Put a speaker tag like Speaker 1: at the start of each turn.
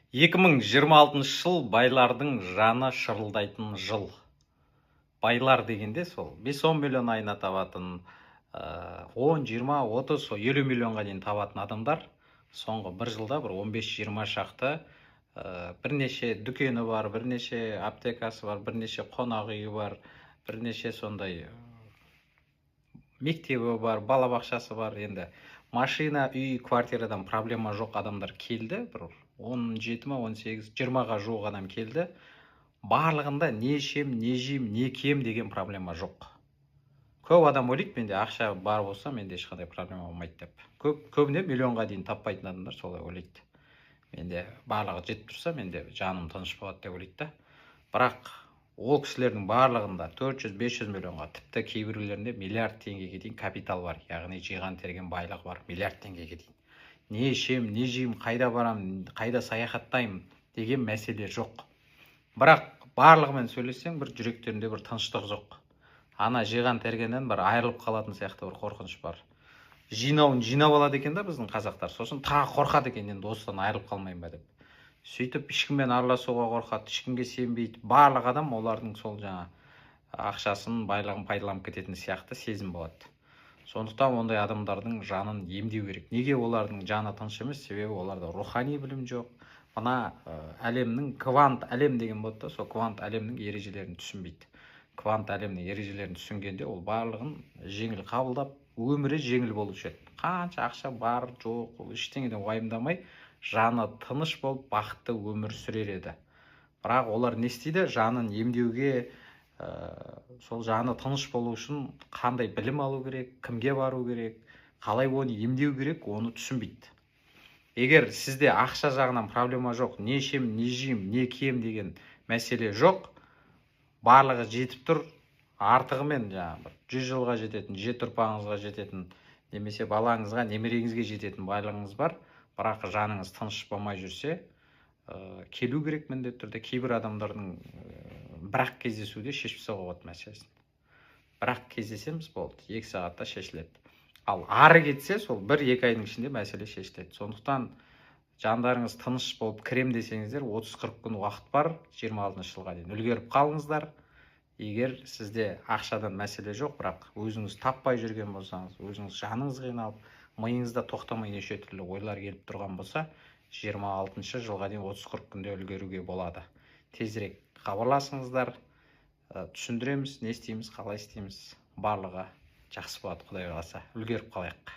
Speaker 1: 2026 жыл байлардың жаны шырылдайтын жыл. Байлар дегенде сол 5-10 миллион айына табатын, 10, 20, 30, 50 миллионға дейін табатын адамдар соңғы бір жылда бір 15-20 шақты бірнеше дүкені бар, бірнеше аптекасы бар, бірнеше қонақ үйі бар, бірнеше сондай мектебі бар, балабақшасы бар. Енді машина, үй, квартирадан проблема жоқ адамдар келді. Бір 17 ма, 18, 20-ға жуық адам келді. Барлығында не ішем, не жейм, не кием деген проблема жоқ. Көп адам ойлайды, менде ақша бар болса, менде ешқандай проблема болмайды деп. Көбіне миллионға дейін таппайтын адамдар солай ойлайды. Менде барлығы жетіп тұрса, менде жаным тыныш болады деп ойлайды да. Бірақ ол кісілердің барлығында 400-500 миллионға, тіпті кейбіреулерінде миллиард теңгеге дейін капитал бар. Яғни жиған терген байлығы бар миллиард теңгеге дейін. Не ішем, не жейм, қайда барам, қайда саяхаттаймын деген мәселе жоқ. Бірақ барлығымен сөйлессең, бір жүректерінде бір тыныштық жоқ. Ана жиған тергеннен бір айырылып қалатын сияқты бір қорқыныш бар. Жинауын жинап алады екен да біздің қазақтар. Сосын тағы қорқады екен, енді осыдан айырылып қалмайын ба деп. Сөйтіп ешкіммен араласуға қорқады, ешкімге сенбейді. Барлық адам олардың сол жаңа ақшасын, байлығын пайдаланып кететін сияқты сезім болады. Сондықтан ондай адамдардың жанын емдеу керек. Неге олардың жаны тыныш емес? Себебі оларда рухани білім жоқ. Мына әлемнің квант әлем деген болады да, сол квант әлемнің ережелерін түсінбейді. Квант әлемнің ережелерін түсінгенде ол барлығын жеңіл қабылдап, өмірі жеңіл болушы еді. Қанша ақша бар, жоқ, ол ештеңеден уайымдамай, жаны тыныш болып, бақытты өмір сүрер еді. Бірақ олар не істейді? Жанын емдеуге, сол жаны тыныш болу үшін қандай білім алу керек, кімге бару керек, қалай оны емдеу керек, оны түсінбейді. Егер сізде ақша жағынан проблема жоқ, не ішем, не жейм, не кием деген мәселе жоқ, барлығы жетіп тұр, артығымен жаңағы 100 жылға жететін, жет ұрпағыңызға жететін, немесе балаңызға, немереңізге жететін байлығыңыз бар, бірақ жаныңыз тыныш болмай жүрсе, келу керек міндетті түрде. Кейбір адамдардың бірақ кездесуде шешіп тастауға болады мәселесін. Бірақ кездесеміз болды, 2 сағатта шешіледі. Ал ары кетсе, сол 1-2 айдың ішінде мәселе шешіледі. Сондықтан жандарыңыз тыныш болып кірем десеңіздер, 30-40 күн уақыт бар, 26 жылға дейін үлгеріп қалыңыздар. Егер сізде ақшадан мәселе жоқ, бірақ өзіңіз таппай жүрген болсаңыз, өзіңіз жаныңыз қиналып, миыңызда тоқтамай неше түрлі ойлар келіп тұрған болса, 26 жылға дейін 30-40 күнде үлгеруге болады. Тезірек хабарласыңыздар, түсіндіреміз, не істейміз, қалай істейміз, барлығы жақсы болады, Құдай қаласа, үлгеріп қалайық.